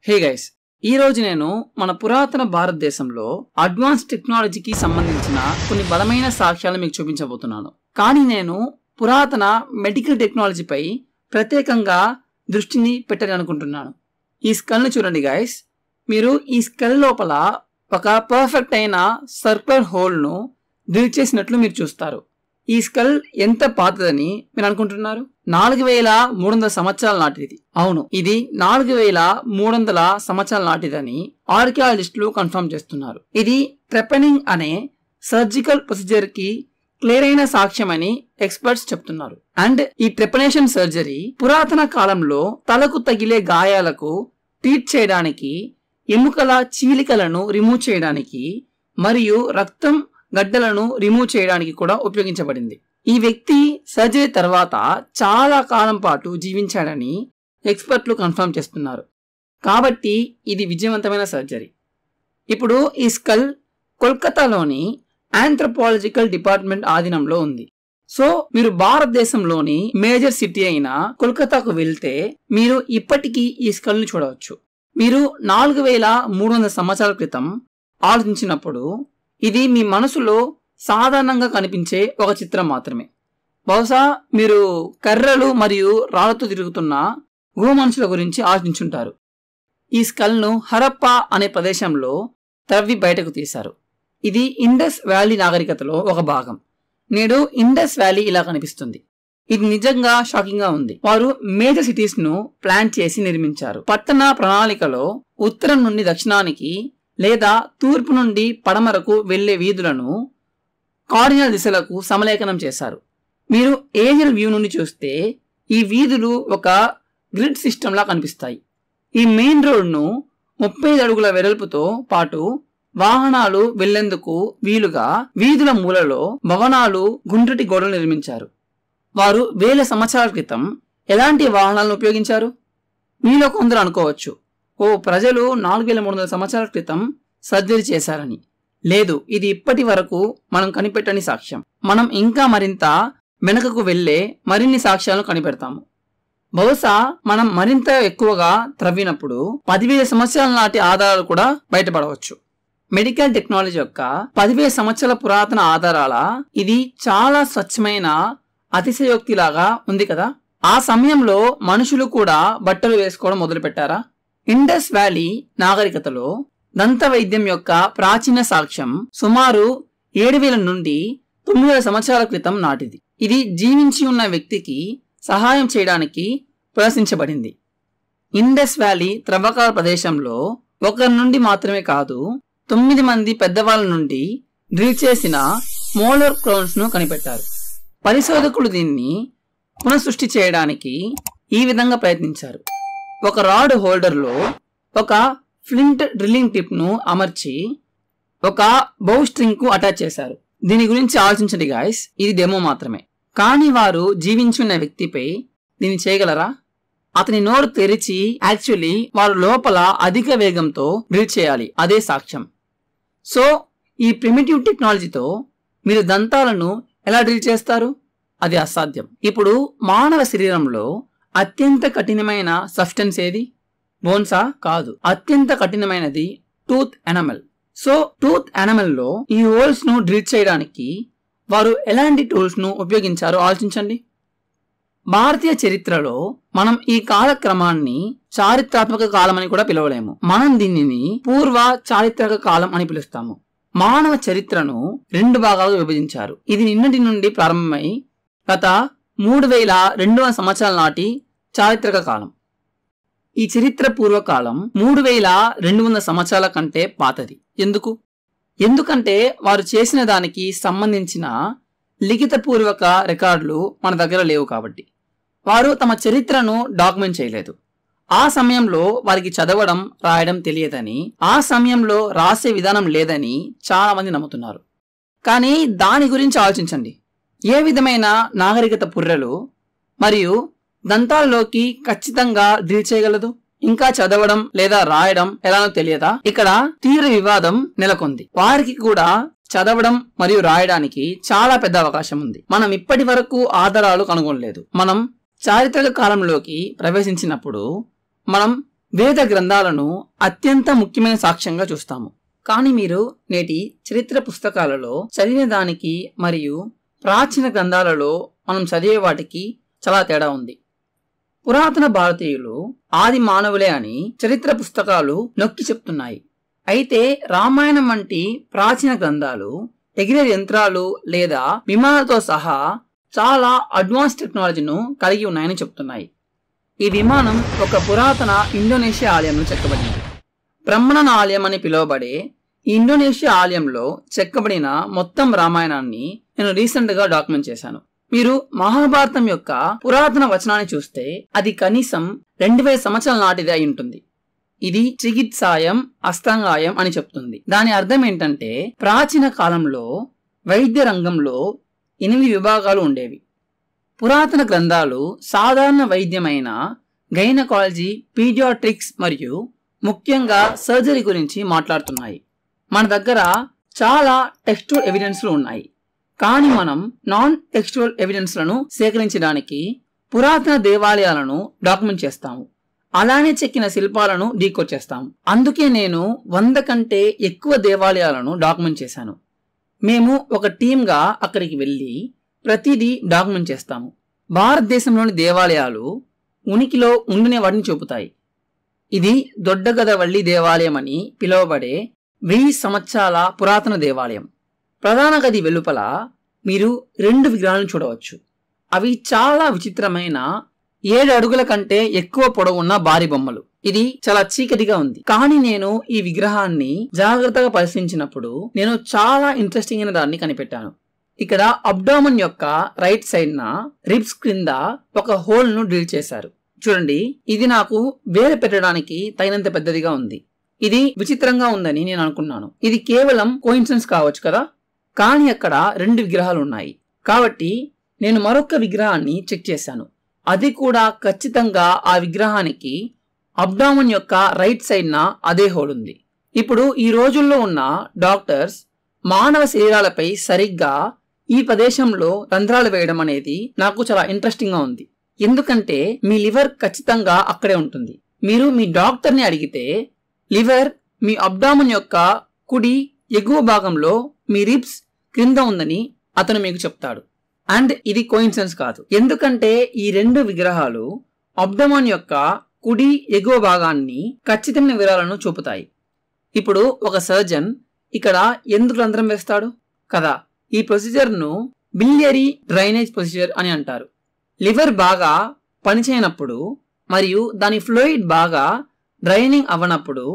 Hey guys, ఈ రోజు నేను మన పురాతన భారతదేశంలో అడ్వాన్స్ టెక్నాలజీకి సంబంధించిన కొన్ని బలమైన సాక్ష్యాలు మీకు చూపించబోతున్నాను. కానీ నేను పురాతన మెడికల్ టెక్నాలజీపై ప్రత్యేకంగా దృష్టిని పెట్టాలనుకుంటున్నాను. ఈ స్కల్ ని చూడండి గైస్. మీరు ఈ స్కల్ లోపల ఒక పర్ఫెక్ట్ అయిన సర్క్యులర్ హోల్ ను డ్రిల్ చేసినట్లు మీరు చూస్తారు. ఈ స్కల్ ఎంత పాతదని మీరు అనుకుంటున్నారు? 4300 సంవత్సరాల నాటిది. అవును, ఇది 4300 సంవత్సరాల నాటిదని ఆర్కియాలజిస్టులు కన్ఫర్మ్ చేస్తున్నారు. ఇది ట్రెపెనింగ్ అనే సర్జికల్ ప్రొసీజర్ కి క్లియర్ అయిన సాక్ష్యమని ఎక్స్పర్ట్స్ చెప్తున్నారు. అండ్ ఈ ట్రెపనేషన్ సర్జరీ పురాతన కాలంలో తలకు తగిలే గాయాలకు ట్రీట్ చేయడానికి, ఎముకల చీలికలను రిమూవ్ చేయడానికి మరియు రక్తం గడ్డలను రిమూవ్ చేయడానికి కూడా ఉపయోగించబడింది. ఈ వ్యక్తి సర్జరీ తర్వాత చాలా కాలం పాటు జీవించాడని ఎక్స్పర్ట్లు కన్ఫర్మ్ చేస్తున్నారు. కాబట్టి ఇది విజయవంతమైన సర్జరీ. ఇప్పుడు ఈ స్కల్ కోల్కతాలోని ఆంథ్రోపాలజికల్ డిపార్ట్మెంట్ ఆధీనంలో ఉంది. సో మీరు భారతదేశంలోని మేజర్ సిటీ అయిన కోల్కతాకు వెళ్తే మీరు ఇప్పటికీ ఈ స్కల్ ని చూడవచ్చు. మీరు 4300 సంవత్సరాల క్రితం ఆలోచించినప్పుడు ఇది మీ మనసులో సాధారణంగా కనిపించే ఒక చిత్రం మాత్రమే. బహుశా మీరు కర్రలు మరియు రాళ్లతో తిరుగుతున్న మనుషుల గురించి ఆలోచించుంటారు. ఈ స్కల్ ను హరప్పా అనే ప్రదేశంలో త్రవ్వి బయటకు తీశారు. ఇది ఇండస్ వ్యాలీ నాగరికతలో ఒక భాగం. నేడు ఇండస్ వ్యాలీ ఇలా కనిపిస్తుంది. ఇది నిజంగా షాకింగ్ గా ఉంది. వారు మేజర్ సిటీస్ ను ప్లాన్ చేసి నిర్మించారు. పట్టణ ప్రణాళికలో ఉత్తరం నుండి దక్షిణానికి లేదా తూర్పు నుండి పడమరకు వెళ్లే వీధులను కార్డినల్ దిశలకు సమలేఖనం చేశారు. మీరు ఏరియల్ వ్యూ నుండి చూస్తే ఈ వీధులు ఒక గ్రిడ్ సిస్టమ్ లా కనిపిస్తాయి. ఈ మెయిన్ రోడ్ ను 35 అడుగుల వెడల్పుతో పాటు వాహనాలు వెళ్లేందుకు వీలుగా వీధుల మూలలో భవనాలు, గుండ్రటి గోడలు నిర్మించారు. వారు వేల సంవత్సరాల క్రితం ఎలాంటి వాహనాలను ఉపయోగించారు? మీలో కొందరు అనుకోవచ్చు, ప్రజలు 4300 సంవత్సరాల క్రితం సర్జరీ చేశారని. లేదు, ఇది ఇప్పటి వరకు మనం కనిపెట్టని సాక్ష్యం. మనం ఇంకా మరింత వెనుకకు వెళ్లే మరిన్ని సాక్ష్యాలను కనిపెడతాము. బహుశా మనం మరింత ఎక్కువగా త్రవ్వినప్పుడు 10,000 సంవత్సరాల నాటి ఆధారాలు కూడా బయటపడవచ్చు. మెడికల్ టెక్నాలజీ యొక్క 10,000 సంవత్సరాల పురాతన ఆధారాల ఇది చాలా స్వచ్ఛమైన అతిశయోక్తిలాగా ఉంది కదా. ఆ సమయంలో మనుషులు కూడా బట్టలు వేసుకోవడం మొదలు పెట్టారా? ఇండస్ వ్యాలీ నాగరికతలో దంత వైద్యం యొక్క ప్రాచీన సాక్ష్యం సుమారు 7,000 నుండి 9,000 సంవత్సరాల క్రితం నాటిది. ఇది జీవించి ఉన్న వ్యక్తికి సహాయం చేయడానికి ప్రదర్శించబడింది. ఇండస్ వ్యాలీ త్రవ్వకాల ప్రదేశంలో ఒకరి నుండి మాత్రమే కాదు, 9 మంది పెద్దవాళ్ళ నుండి డ్రిల్ చేసిన మోలర్ క్రౌన్స్ ను కనిపెట్టారు. పరిశోధకులు దీన్ని పునఃసృష్టి చేయడానికి ఈ విధంగా ప్రయత్నించారు. ఒక రాడ్ హోల్డర్ లో ఒక ఫ్లింట్ డ్రిల్లింగ్ టిప్ ను అమర్చి ఒక బౌ స్ట్రింగ్ కు అటాచ్ చేశారు. దీని గురించి ఆలోచించండి గాయస్, ఇది డెమో మాత్రమే. కానీ వారు జీవించి ఉన్న వ్యక్తిపై దీన్ని చేయగలరా? అతని నోరు తెరిచి యాక్చువల్లీ వారు లోపల అధిక వేగంతో డ్రిల్ చేయాలి. అదే సాక్ష్యం. సో ఈ ప్రిమిటివ్ టెక్నాలజీతో మీరు దంతాలను ఎలా డ్రిల్ చేస్తారు? అది అసాధ్యం. ఇప్పుడు మానవ శరీరంలో అత్యంత కఠినమైన సబ్స్టెన్స్ ఏది? బోన్సా? కాదు, అత్యంత కఠినమైనది tooth enamel. So tooth enamel లో ఈ హోల్స్ ను డ్రిల్ చేయడానికి వారు ఎలాంటి టూల్స్ ను ఉపయోగించారో ఆలోచించండి. భారతీయ చరిత్రలో మనం ఈ కాలక్రమాన్ని చారిత్రాత్మక కాలం అని కూడా పిలవలేము. మనం దీనిని పూర్వ చారిత్రక కాలం అని పిలుస్తాము. మానవ చరిత్రను 2 భాగాలుగా విభజించారు. ఇది నిన్నటి నుండి ప్రారంభమై గత 3200 సంవత్సరాల నాటి చారిత్రక కాలం. ఈ చరిత్ర పూర్వకాలం 3200 సంవత్సరాల కంటే పాతది. ఎందుకంటే వారు చేసిన దానికి సంబంధించిన లిఖిత పూర్వక రికార్డులు మన దగ్గర లేవు. కాబట్టి వారు తమ చరిత్రను డాక్యుమెంట్ చేయలేదు. ఆ సమయంలో వారికి చదవడం, రాయడం తెలియదని, ఆ సమయంలో రాసే విధానం లేదని చాలా మంది నమ్ముతున్నారు. కానీ దాని గురించి ఆలోచించండి. ఏ విధమైన నాగరికత పుర్రెలు మరియు దంతాల్లోకి ఖచ్చితంగా డ్రిల్ చేయగలదు? ఇంకా చదవడం లేదా రాయడం ఎలానో తెలియదా? ఇక్కడ తీవ్ర వివాదం నెలకొంది. వారికి కూడా చదవడం మరియు రాయడానికి చాలా పెద్ద అవకాశం ఉంది. మనం ఇప్పటి వరకు ఆధారాలు కనుగొనలేదు. మనం చారిత్రక కాలంలోకి ప్రవేశించినప్పుడు మనం వేద గ్రంథాలను అత్యంత ముఖ్యమైన సాక్ష్యంగా చూస్తాము. కానీ మీరు నేటి చరిత్ర పుస్తకాలలో చదివిన దానికి మరియు ప్రాచీన గ్రంథాలలో మనం చదివే వాటికి చాలా తేడా ఉంది. పురాతన భారతీయులు ఆది మానవులే అని చరిత్ర పుస్తకాలు నొక్కి చెప్తున్నాయి. అయితే రామాయణం వంటి ప్రాచీన గ్రంథాలు ఎగిరే యంత్రాలు లేదా విమానాలతో సహా చాలా అడ్వాన్స్ టెక్నాలజీను కలిగి ఉన్నాయని చెప్తున్నాయి. ఈ విమానం ఒక పురాతన ఇండోనేషియా ఆలయంలో చెక్కబడింది. బ్రహ్మణ ఆలయం అని పిలువబడే ఈ ఇండోనేషియా ఆలయంలో చెక్కబడిన మొత్తం రామాయణాన్ని నేను రీసెంట్ గా డాక్యుమెంట్ చేశాను. మీరు మహాభారతం యొక్క పురాతన వచనాన్ని చూస్తే అది కనీసం 2000 సంవత్సరాల నాటిది అయి ఉంటుంది. ఇది చికిత్సాయం అష్టాంగాయం అని చెప్తుంది. దాని అర్థం ఏంటంటే ప్రాచీన కాలంలో వైద్య రంగంలో 8 విభాగాలు ఉండేవి. పురాతన గ్రంథాలు సాధారణ వైద్యమైన గైనకాలజీ, పీడియాట్రిక్స్ మరియు ముఖ్యంగా సర్జరీ గురించి మాట్లాడుతున్నాయి. మన దగ్గర చాలా టెక్స్చువల్ ఎవిడెన్స్లు ఉన్నాయి, కానీ మనం నాన్ టెక్స్చువల్ ఎవిడెన్స్లను సేకరించడానికి పురాతన దేవాలయాలను డాక్యుమెంట్ చేస్తాము. అలానే చెక్కిన శిల్పాలను డీకోడ్ చేస్తాము. అందుకే నేను 100 కంటే ఎక్కువ దేవాలయాలను డాక్యుమెంట్ చేశాను. మేము ఒక టీమ్గా అక్కడికి వెళ్ళి ప్రతిదీ డాక్యుమెంట్ చేస్తాము. భారతదేశంలోని దేవాలయాలు ఉనికిలో ఉండిన వాటిని చూపుతాయి. ఇది దొడ్డగదవల్లి దేవాలయం అని పిలువబడే 1000 సంవత్సరాల పురాతన దేవాలయం. ప్రధాన గది వెలుపల మీరు 2 విగ్రహాలను చూడవచ్చు. అవి చాలా విచిత్రమైన 7 అడుగుల కంటే ఎక్కువ పొడవున్న భారీ బొమ్మలు. ఇది చాలా చీకటిగా ఉంది, కానీ నేను ఈ విగ్రహాన్ని జాగ్రత్తగా పరిశీలించినప్పుడు నేను చాలా ఇంట్రెస్టింగ్ అయిన దాన్ని కనిపెట్టాను. ఇక్కడ అబ్డామన్ యొక్క రైట్ సైడ్ న రిబ్స్ క్రింద ఒక హోల్ ను డ్రిల్ చేశారు. చూడండి, ఇది నాకు వేలు పెట్టడానికి తగినంత పెద్దదిగా ఉంది. ఇది విచిత్రంగా ఉందని నేను అనుకున్నాను. ఇది కేవలం కోఇన్సిడెన్స్ కావచ్చు కదా, కానీ అక్కడ 2 విగ్రహాలు ఉన్నాయి. కాబట్టి నేను మరొక విగ్రహాన్ని చెక్ చేశాను. అది కూడా ఖచ్చితంగా ఆ విగ్రహానికి అబ్డామన్ యొక్క రైట్ సైడ్ న అదే హోల్ ఉంది. ఇప్పుడు ఈ రోజుల్లో ఉన్న డాక్టర్స్ మానవ శరీరాలపై సరిగ్గా ఈ ప్రదేశంలో రంధ్రాలు వేయడం అనేది నాకు చాలా ఇంట్రెస్టింగ్ గా ఉంది. ఎందుకంటే మీ లివర్ ఖచ్చితంగా అక్కడే ఉంటుంది. మీరు మీ డాక్టర్ని అడిగితే లివర్ మీ అబ్డామన్ యొక్క కుడి ఎగువ భాగంలో మీ రిబ్స్ క్రింద ఉందని అతను మీకు చెప్తాడు. అండ్ ఇది కోఇన్సిడెన్స్ కాదు, ఎందుకంటే ఈ 2 విగ్రహాలు అబ్డామన్ యొక్క కుడి ఎగువ భాగాన్ని ఖచ్చితమైన వివరాలను చూపుతాయి. ఇప్పుడు ఒక సర్జన్ ఇక్కడ ఎందుకు రంధ్రం వేస్తాడు కదా, ఈ ప్రొసీజర్ ను బిలియరీ డ్రైనేజ్ ప్రొసీజర్ అని అంటారు. లివర్ బాగా పనిచేయనప్పుడు మరియు దాని ఫ్లూయిడ్ బాగా డ్రైనింగ్ అవ్వనప్పుడు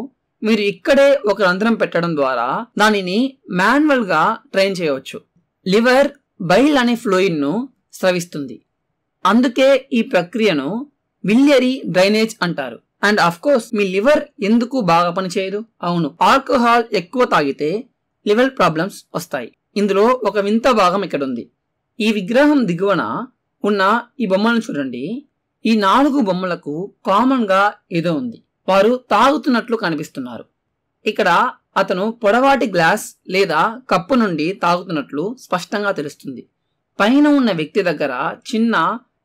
మీరు ఇక్కడే ఒక రంధ్రం పెట్టడం ద్వారా దానిని మాన్యువల్ గా డ్రైన్ చేయవచ్చు. లివర్ బైల్ అనే ఫ్లూయిడ్ ను స్రవిస్తుంది, అందుకే ఈ ప్రక్రియను బిలియరీ డ్రైనేజ్ అంటారు. And of course me liver ఎందుకు బాగా పనిచేయదు? అవును, ఆల్కహాల్ ఎక్కువ తాగితే లివర్ ప్రాబ్లమ్స్ వస్తాయి. ఇందులో ఒక వింత భాగం ఇక్కడ ఉంది. ఈ విగ్రహం దిగువన ఉన్న ఈ బొమ్మలను చూడండి. ఈ 4 బొమ్మలకు కామన్ గా ఏదో ఉంది. వారు తాగుతున్నట్లు కనిపిస్తున్నారు. ఇక్కడ అతను పొడవాటి గ్లాస్ లేదా కప్పు నుండి తాగుతున్నట్లు స్పష్టంగా తెలుస్తుంది. పైన ఉన్న వ్యక్తి దగ్గర చిన్న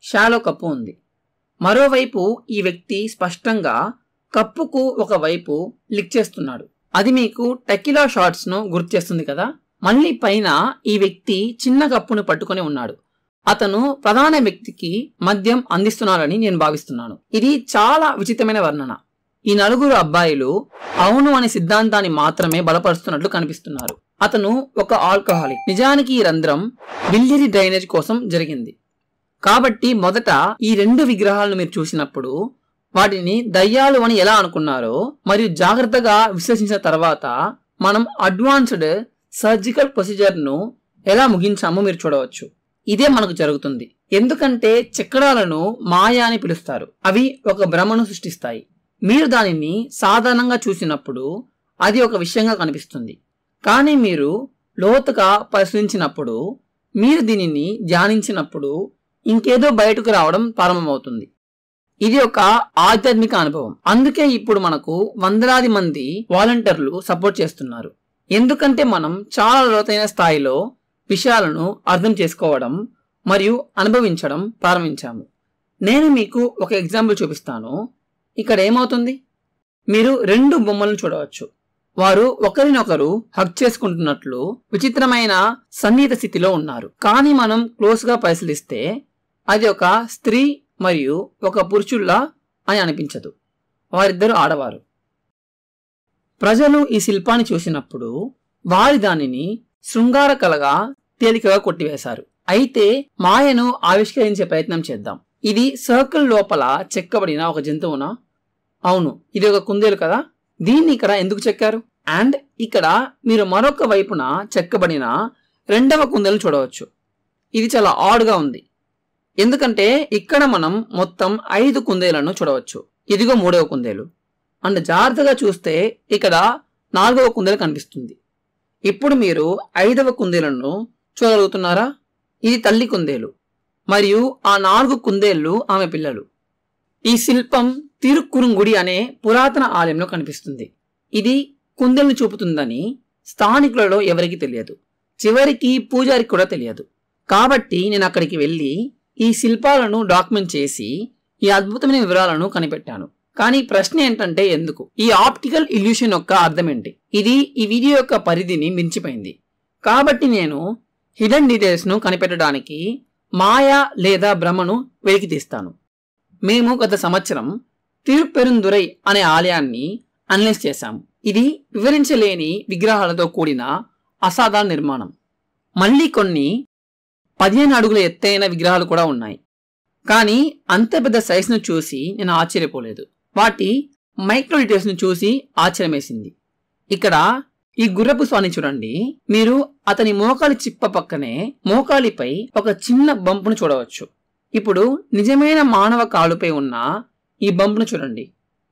షాలో కప్పు ఉంది. మరోవైపు ఈ వ్యక్తి స్పష్టంగా కప్పుకు ఒక వైపు లిక్ చేస్తున్నాడు. అది మీకు టెకిలా షాట్స్ ను గుర్తు చేస్తుంది కదా. మళ్ళీ పైన ఈ వ్యక్తి చిన్న కప్పును పట్టుకొని ఉన్నాడు. అతను ప్రధాన వ్యక్తికి మద్యం అందిస్తున్నాడని నేను భావిస్తున్నాను. ఇది చాలా విచిత్రమైన వర్ణన. ఈ 4 అబ్బాయిలు అవును అనే సిద్ధాంతాన్ని మాత్రమే బలపరుస్తున్నట్లు కనిపిస్తున్నారు. అతను ఒక ఆల్కహాలిక్. నిజానికి ఈ రంధ్రం బిలియరీ డ్రైనేజ్ కోసం జరిగింది. కాబట్టి మొదట ఈ 2 విగ్రహాలను మీరు చూసినప్పుడు వాటిని దయ్యాలు అని ఎలా అనుకున్నారో మరియు జాగ్రత్తగా విశ్లేషించిన తర్వాత మనం అడ్వాన్స్డ్ సర్జికల్ ప్రొసీజర్ ను ఎలా ముగించామో మీరు చూడవచ్చు. ఇదే మనకు జరుగుతుంది. ఎందుకంటే చక్రాలను మాయా అని పిలుస్తారు. అవి ఒక భ్రమను సృష్టిస్తాయి. మీరు దానిని సాధారణంగా చూసినప్పుడు అది ఒక విషయంగా కనిపిస్తుంది, కానీ మీరు లోతుగా పరిశీలించినప్పుడు, మీరు దీనిని ధ్యానించినప్పుడు ఇంకేదో బయటకు రావడం ప్రారంభమవుతుంది. ఇది ఒక ఆధ్యాత్మిక అనుభవం. అందుకే ఇప్పుడు మనకు వందలాది మంది వాలంటీర్లు సపోర్ట్ చేస్తున్నారు. ఎందుకంటే మనం చాలా లోతైన స్థాయిలో విషయాలను అర్థం చేసుకోవడం మరియు అనుభవించడం ప్రారంభించాము. నేను మీకు ఒక ఎగ్జాంపుల్ చూపిస్తాను. ఇక్కడ ఏమవుతుంది? మీరు 2 బొమ్మలను చూడవచ్చు. వారు ఒకరినొకరు హగ్ చేసుకుంటున్నట్లు విచిత్రమైన సన్నిహిత స్థితిలో ఉన్నారు. కానీ మనం క్లోజ్ గా పరిశీలిస్తే అది ఒక స్త్రీ మరియు ఒక పురుషుల్లా అని అనిపించదు. వారిద్దరూ ఆడవారు. ప్రజలు ఈ శిల్పాన్ని చూసినప్పుడు వారి దానిని శృంగార కళగా తేలికగా కొట్టివేశారు. అయితే మాయను ఆవిష్కరించే ప్రయత్నం చేద్దాం. ఇది సర్కిల్ లోపల చెక్కబడిన ఒక జంతువునా? అవును, ఇది ఒక కుందేలు కదా. దీన్ని ఇక్కడ ఎందుకు చెక్కారు? అండ్ ఇక్కడ మీరు మరొక వైపున చెక్కబడిన 2వ కుందేలు చూడవచ్చు. ఇది చాలా ఆడ్గా ఉంది, ఎందుకంటే ఇక్కడ మనం మొత్తం 5 కుందేలను చూడవచ్చు. ఇదిగో 3వ కుందేలు. అండ్ జాగ్రత్తగా చూస్తే ఇక్కడ 4వ కుందేలు కనిపిస్తుంది. ఇప్పుడు మీరు 5వ కుందేలను చూడగలుగుతున్నారా? ఇది తల్లి కుందేలు మరియు ఆ 4 కుందేళ్లు ఆమె పిల్లలు. ఈ శిల్పం తిరుక్కురుంగుడి అనే పురాతన ఆలయంలో కనిపిస్తుంది. ఇది కుందేలను చూపుతుందని స్థానికులలో ఎవరికి తెలియదు. చివరికి పూజారికి కూడా తెలియదు. కాబట్టి నేను అక్కడికి వెళ్ళి ఈ శిల్పాలను డాక్యుమెంట్ చేసి ఈ అద్భుతమైన వివరాలను కనిపెట్టాను. కానీ ప్రశ్న ఏంటంటే, ఎందుకు? ఈ ఆప్టికల్ ఇల్యూషన్ యొక్క అర్థం ఏంటి? ఇది ఈ వీడియో యొక్క పరిధిని మించిపోయింది. కాబట్టి నేను హిడెన్ డీటెయిల్స్ ను కనిపెట్టడానికి మాయా లేదా భ్రమను వెలికి తీస్తాను. మేము గత సంవత్సరం తిరుపెరుందురై అనే ఆలయాన్ని అనలైజ్ చేశాము. ఇది వివరించలేని విగ్రహాలతో కూడిన అసాధారణ నిర్మాణం. మళ్ళీ కొన్ని 15 అడుగుల ఎత్తైన విగ్రహాలు కూడా ఉన్నాయి. కానీ అంత పెద్ద సైజును చూసి నేను ఆశ్చర్యపోలేదు. వాటి మైక్రో డీటెయిల్స్ ను చూసి ఆశ్చర్యమేసింది. ఇక్కడ ఈ గుర్రపు స్వామిని చూడండి. మీరు అతని మోకాలి చిప్ప పక్కనే మోకాలిపై ఒక చిన్న బంపును చూడవచ్చు. ఇప్పుడు నిజమైన మానవ కాలుపై ఉన్న ఈ బంపును చూడండి.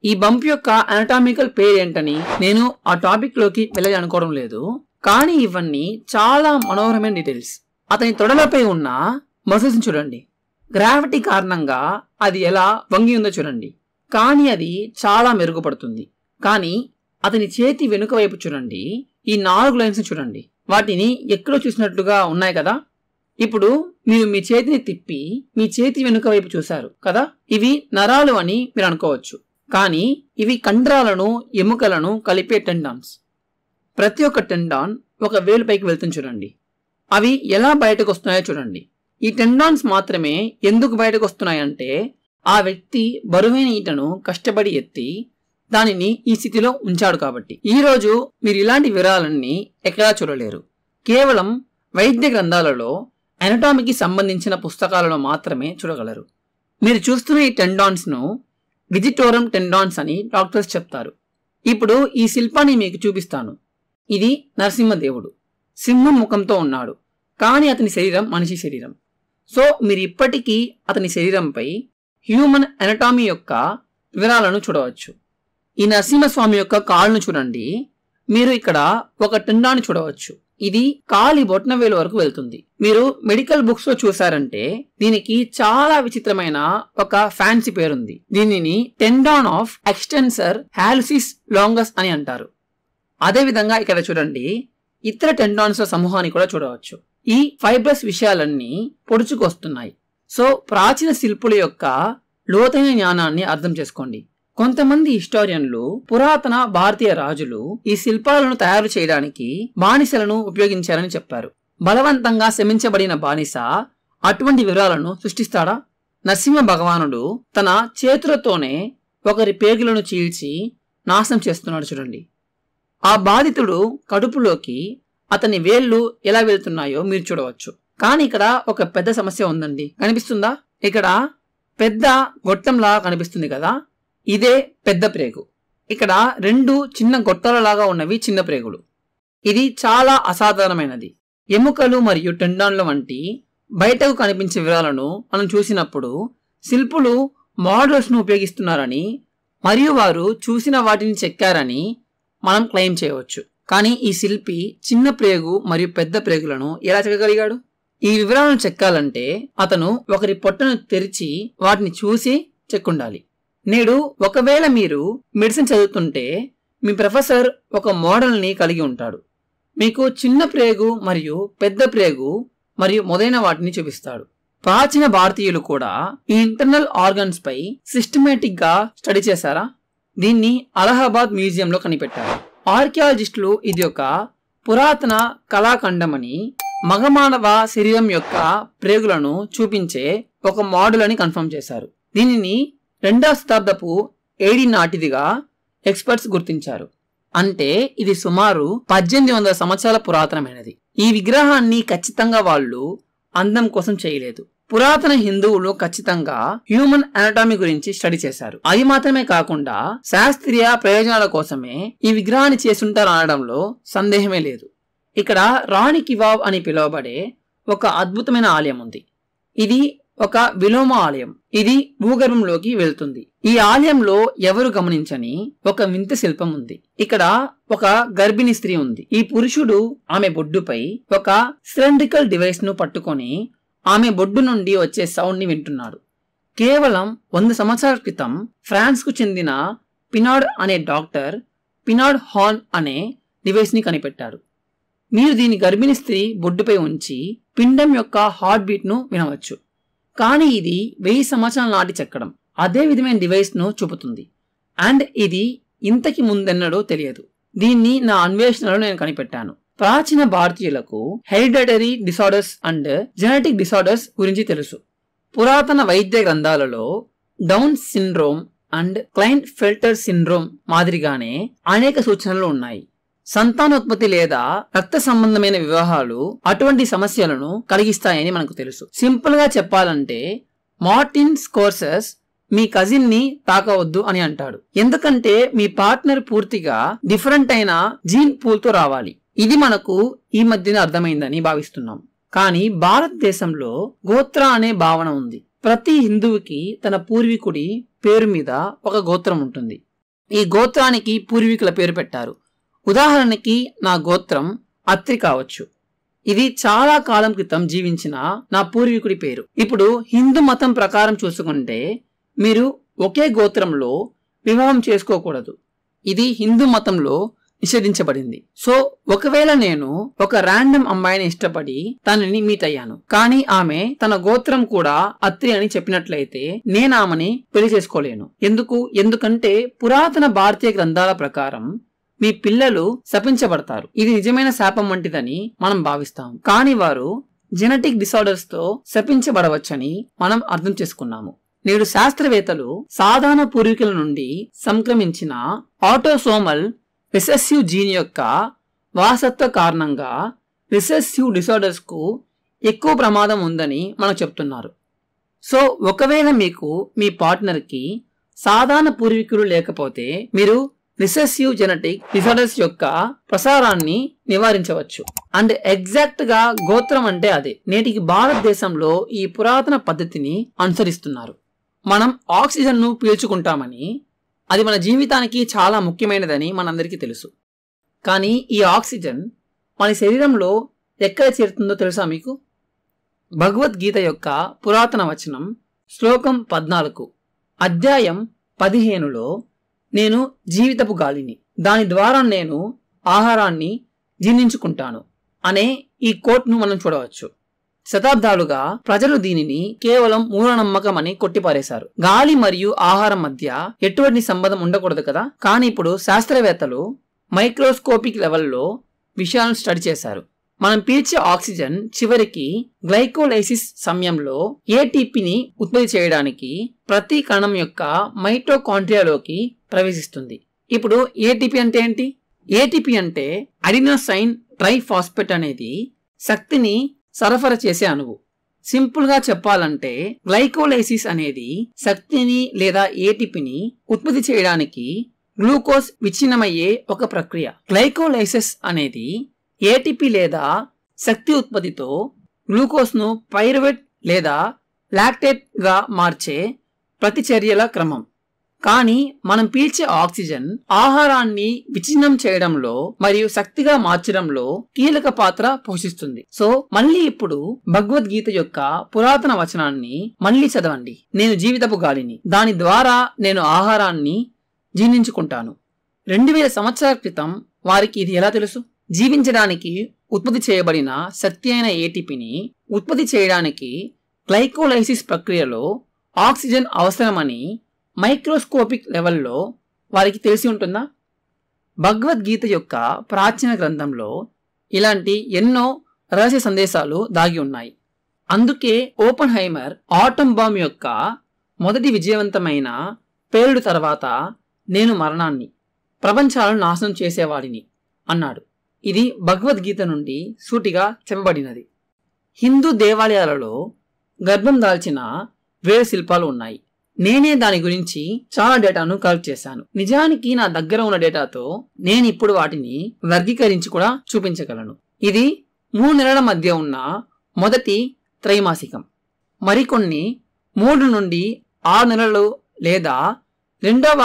ఈ బంప్ యొక్క అనటామికల్ పేరు ఏంటని నేను ఆ టాపిక్ లోకి వెళ్ళాలి అనుకోవడం లేదు. కానీ ఇవన్నీ చాలా మనోహరమైన డీటెయిల్స్. అతని తొడలపై ఉన్న మసిల్స్ చూడండి. గ్రావిటీ కారణంగా అది ఎలా వంగి ఉందో చూడండి. కానీ అది చాలా మెరుగుపడుతుంది. కానీ అతని చేతి వెనుక వైపు చూడండి. ఈ 4 లైన్స్ చూడండి. వాటిని ఎక్కడో చూసినట్లుగా ఉన్నాయి కదా. ఇప్పుడు మీరు మీ చేతిని తిప్పి మీ చేతి వెనుక వైపు చూశారు కదా. ఇవి నరాలు అని మీరు అనుకోవచ్చు. కానీ ఇవి కండరాలను ఎముకలను కలిపే టెండాన్స్. ప్రతి ఒక్క టెండాన్ ఒక వేలు పైకి వెళ్తుంది చూడండి. అవి ఎలా బయటకు వస్తున్నాయో చూడండి. ఈ టెండాన్స్ మాత్రమే ఎందుకు బయటకు వస్తున్నాయంటే ఆ వ్యక్తి బరువైన ఈటను కష్టపడి ఎత్తి దానిని ఈ స్థితిలో ఉంచాడు కాబట్టి. ఈరోజు మీరు ఇలాంటి వివరాలన్నీ ఎక్కడా చూడలేరు. కేవలం వైద్య గ్రంథాలలో అనటామీకి సంబంధించిన పుస్తకాలలో మాత్రమే చూడగలరు. మీరు చూస్తున్న ఈ టెండాన్స్ ను విజిటోరం టెండాన్స్ అని డాక్టర్స్ చెప్తారు. ఇప్పుడు ఈ శిల్పాన్ని మీకు చూపిస్తాను. ఇది నరసింహదేవుడు సింహం ముఖంతో ఉన్నాడు. కానీ అతని శరీరం మనిషి శరీరం. సో మీరు ఇప్పటికీ అతని శరీరంపై హ్యూమన్ అనటామీ యొక్క వివరాలను చూడవచ్చు. ఈ నరసింహస్వామి యొక్క కాళ్ళను చూడండి. మీరు ఇక్కడ ఒక టెండాన్ని చూడవచ్చు. ఇది కాలి బొట్నవేలు వరకు వెళ్తుంది. మీరు మెడికల్ బుక్స్ లో చూసారంటే దీనికి చాలా విచిత్రమైన ఒక ఫ్యాన్సీ పేరుంది. దీనిని టెండాన్ ఆఫ్ ఎక్స్టెన్సర్ హాలుసిస్ లాంగస్ అని అంటారు. అదే విధంగా ఇక్కడ చూడండి, ఇతర టెండాన్స్ సమూహాన్ని కూడా చూడవచ్చు. ఈ ఫైబ్రస్ విషయాలన్నీ పొడుచుకొస్తున్నాయి. సో ప్రాచీన శిల్పుల యొక్క లోతైన జ్ఞానాన్ని అర్థం చేసుకోండి. కొంతమంది హిస్టారియన్లు పురాతన భారతీయ రాజులు ఈ శిల్పాలను తయారు చేయడానికి బానిసలను ఉపయోగించారని చెప్పారు. బలవంతంగా శమించబడిన బానిస అటువంటి వివరాలను సృష్టిస్తాడా? నరసింహ భగవానుడు తన చేతులతోనే ఒకరి పేగులను చీల్చి నాశనం చేస్తున్నాడు చూడండి. ఆ బాధితుడు కడుపులోకి అతని వేళ్లు ఎలా వెళ్తున్నాయో మీరు చూడవచ్చు. కానీ ఇక్కడ ఒక పెద్ద సమస్య ఉందండి. కనిపిస్తుందా? ఇక్కడ పెద్ద గొట్టంలా కనిపిస్తుంది కదా, ఇదే పెద్ద ప్రేగు. ఇక్కడ 2 చిన్న గొట్టాలలాగా ఉన్నవి చిన్న ప్రేగులు. ఇది చాలా అసాధారణమైనది. ఎముకలు మరియు టెండాన్ల వంటి బయటకు కనిపించే వివరాలను మనం చూసినప్పుడు శిల్పులు మోడల్స్ ను ఉపయోగిస్తున్నారని మరియు వారు చూసిన వాటిని చెక్కారని మనం క్లెయిమ్ చేయవచ్చు. కానీ ఈ శిల్పి చిన్న ప్రేగు మరియు పెద్ద ప్రేగులను ఎలా చెక్కగలిగాడు? ఈ వివరాలను చెక్కాలంటే అతను ఒకరి పొట్టను తెరిచి వాటిని చూసి చెక్కుండాలి. నేడు ఒకవేళ మీరు మెడిసిన్ చదువుతుంటే మీ ప్రొఫెసర్ ఒక మోడల్ని కలిగి ఉంటాడు. మీకు చిన్న ప్రేగు మరియు పెద్ద ప్రేగు మరియు మొదలైన వాటిని చూపిస్తాడు. ప్రాచీన భారతీయులు కూడా ఈ ఇంటర్నల్ ఆర్గన్స్ పై సిస్టమేటిక్ గా స్టడీ చేశారా? దీన్ని అలహాబాద్ మ్యూజియంలో కనిపెట్టారు. ఆర్కియాలజిస్టులు ఇది ఒక పురాతన కళాఖండమని, మగమానవ శరీరం యొక్క ప్రేగులను చూపించే ఒక మోడల్ అని కన్ఫర్మ్ చేశారు. దీనిని 2వ శతాబ్దపు ఏడి నాటిదిగా ఎక్స్పర్ట్స్ గుర్తించారు. అంటే ఇది సుమారు 1800 సంవత్సరాల పురాతనమైనది. ఈ విగ్రహాన్ని ఖచ్చితంగా వాళ్ళు అందం కోసం చేయలేదు. పురాతన హిందువులు ఖచ్చితంగా హ్యూమన్ అనాటమీ గురించి స్టడీ చేశారు. అది మాత్రమే కాకుండా శాస్త్రీయ ప్రయోజనాల కోసమే ఈ విగ్రహాన్ని చేసుంటారు అనడంలో సందేహమే లేదు. ఇక్కడ రాణి కి వావ్ అని పిలువబడే ఒక అద్భుతమైన ఆలయం ఉంది. ఇది ఒక విలోమ ఆలయం. ఇది భూగర్భంలోకి వెళ్తుంది. ఈ ఆలయంలో ఎవరు గమనించని ఒక వింత శిల్పం ఉంది. ఇక్కడ ఒక గర్భిణీ స్త్రీ ఉంది. ఈ పురుషుడు ఆమె బొడ్డుపై ఒక సిలిండ్రికల్ డివైస్ ను పట్టుకొని ఆమె బొడ్డు నుండి వచ్చే సౌండ్ ని వింటున్నాడు. కేవలం 100 సంవత్సరాల క్రితం ఫ్రాన్స్ కు చెందిన పినాడ్ అనే డాక్టర్ పినాడ్ హార్న్ అనే డివైస్ ని కనిపెట్టాడు. మీరు దీని గర్భిణీ స్త్రీ బొడ్డుపై ఉంచి పిండం యొక్క హార్ట్ బీట్ ను వినవచ్చు. కానీ ఇది 1000 సంవత్సరాల నాటి చెక్కడం అదే విధమైన డివైస్ ను చూపుతుంది. అండ్ ఇది ఇంతకి ముందెన్నడూ తెలియదు. దీన్ని నా అన్వేషణలో నేను కనిపెట్టాను. ప్రాచీన భారతీయులకు hereditary disorders and genetic disorders గురించి తెలుసు. పురాతన వైద్య గ్రంథాలలో Down syndrome and Klinefelter syndrome మాదిరిగానే అనేక సూచనలు ఉన్నాయి. సంతానోత్పత్తి లేదా రక్త సంబంధమైన వివాహాలు అటువంటి సమస్యలను కలిగిస్తాయని మనకు తెలుసు. సింపుల్ గా చెప్పాలంటే మార్టిన్ స్కోర్సెస్ మీ కజిన్ ని తాకవద్దు అని అంటాడు. ఎందుకంటే మీ పార్ట్నర్ పూర్తిగా డిఫరెంట్ అయిన జీన్ పూల్ తో రావాలి. ఇది మనకు ఈ మధ్యన అర్థమైందని భావిస్తున్నాం. కానీ భారతదేశంలో గోత్ర అనే భావన ఉంది. ప్రతి హిందువుకి తన పూర్వీకుడి పేరు మీద ఒక గోత్రం ఉంటుంది. ఈ గోత్రానికి పూర్వీకుల పేరు పెట్టారు. ఉదాహరణకి నా గోత్రం అత్రి కావచ్చు. ఇది చాలా కాలం క్రితం జీవించిన నా పూర్వీకుడి పేరు. ఇప్పుడు హిందూ మతం ప్రకారం చూసుకుంటే మీరు ఒకే గోత్రంలో వివాహం చేసుకోకూడదు. ఇది హిందూ మతంలో నిషేధించబడింది. సో ఒకవేళ నేను ఒక ర్యాండమ్ అమ్మాయిని ఇష్టపడి తనని మీట్ అయ్యాను, కానీ ఆమె తన గోత్రం కూడా అత్రి అని చెప్పినట్లయితే నేను ఆమెని పెళ్లి చేసుకోలేను. ఎందుకంటే పురాతన భారతీయ గ్రంథాల ప్రకారం మీ పిల్లలు శపించబడతారు. ఇది నిజమైన శాపం వంటిదని మనం భావిస్తాం. కానీ వారు జెనెటిక్ డిసార్డర్స్ తో శపించబడవచ్చని మనం అర్థం చేసుకున్నాము. నేడు శాస్త్రవేత్తలు సాధారణ పూర్వీకుల నుండి సంక్రమించిన ఆటోసోమల్ రిసెసివ్ జీన్ యొక్క వారసత్వ కారణంగా రిసెసివ్ డిసార్డర్స్ కు ఎక్కువ ప్రమాదం ఉందని మనకు చెప్తున్నారు. సో ఒకవేళ మీకు మీ పార్ట్నర్ కి సాధారణ పూర్వీకులు లేకపోతే మీరు రిసెసివ్ జెనెటిక్ డిసార్డర్స్ యొక్క ప్రసారాన్ని నివారించవచ్చు. అండ్ ఎగ్జాక్ట్ గా గోత్రం అంటే అదే. నేటికి భారతదేశంలో ఈ పురాతన పద్ధతిని అనుసరిస్తున్నారు. మనం ఆక్సిజన్ ను పీల్చుకుంటామని, అది మన జీవితానికి చాలా ముఖ్యమైనదని మనందరికీ తెలుసు. కానీ ఈ ఆక్సిజన్ మన శరీరంలో ఎక్కడ చేరుతుందో తెలుసా మీకు? భగవద్గీత యొక్క పురాతన వచనం శ్లోకం 14 అధ్యాయం 15లో నేను జీవితపు గాలిని, దాని ద్వారా నేను ఆహారాన్ని జీర్ణించుకుంటాను అనే ఈ కోట్ను మనం చూడవచ్చు. శతాబ్దాలుగా ప్రజలు దీనిని కేవలం మూఢనమ్మకం అని కొట్టిపారేశారు. గాలి మరియు ఆహారం మధ్య ఎటువంటి సంబంధం ఉండకూడదు కదా. కానీ ఇప్పుడు శాస్త్రవేత్తలు మైక్రోస్కోపిక్ లెవెల్లో విషయాలను స్టడీ చేశారు. మనం పీల్చే ఆక్సిజన్ చివరికి గ్లైకోలైసిస్ సమయంలో ఏటీపీని ఉత్పత్తి చేయడానికి ప్రతి కణం యొక్క మైటోకాండ్రియాలోకి ప్రవేశిస్తుంది. ఇప్పుడు ఏటీపీ అంటే ఏంటి? ఏటీపీ అంటే అడినోసైన్ ట్రైఫాస్ఫేట్ అనేది శక్తిని సరఫరా చేసే అణువు. సింపుల్ గా చెప్పాలంటే గ్లైకోలైసిస్ అనేది శక్తిని లేదా ఏటీపీని ఉత్పత్తి చేయడానికి గ్లూకోజ్ విచ్ఛిన్నమయ్యే ఒక ప్రక్రియ. గ్లైకోలైసిస్ అనేది ఏటీపీ లేదా శక్తి ఉత్పత్తితో గ్లూకోజ్ ను పైరువేట్ లేదా లాక్టేట్ గా మార్చే ప్రతిచర్యల క్రమం. కానీ మనం పీల్చే ఆక్సిజన్ ఆహారాన్ని విచ్ఛిన్నం చేయడంలో మరియు శక్తిగా మార్చడంలో కీలక పాత్ర పోషిస్తుంది. సో మళ్ళీ ఇప్పుడు భగవద్గీత యొక్క పురాతన వచనాన్ని మళ్ళీ చదవండి. నేను జీవితపు గాలిని, దాని ద్వారా నేను ఆహారాన్ని జీర్ణించుకుంటాను. 2000 సంవత్సరాల క్రితం వారికి ఇది ఎలా తెలుసు? జీవించడానికి ఉత్పత్తి చేయబడిన శక్తి అయిన ఏటీపీని ఉత్పత్తి చేయడానికి గ్లైకోలైసిస్ ప్రక్రియలో ఆక్సిజన్ అవసరమని మైక్రోస్కోపిక్ లెవెల్లో వారికి తెలిసి ఉంటుందా? భగవద్గీత యొక్క ప్రాచీన గ్రంథంలో ఇలాంటి ఎన్నో రహస్య సందేశాలు దాగి ఉన్నాయి. అందుకే ఓపెన్ హైమర్ ఆటం బాంబ్ యొక్క మొదటి విజయవంతమైన పేలుడు తర్వాత నేను మరణాన్ని, ప్రపంచాలను నాశనం చేసేవాడిని అన్నాడు. ఇది భగవద్గీత నుండి సూటిగా చెప్పబడినది. హిందూ దేవాలయాలలో గర్భం దాల్చిన వేరే శిల్పాలు ఉన్నాయి. నేనే దాని గురించి చాలా డేటాను కలెక్ట్ చేశాను. నిజానికి నా దగ్గర ఉన్న డేటాతో నేను ఇప్పుడు వాటిని వర్గీకరించి కూడా చూపించగలను. ఇది 3 నెలల మధ్య ఉన్న మొదటి త్రైమాసికం, మరికొన్ని 3 నుండి 6 నెలలు లేదా 2వ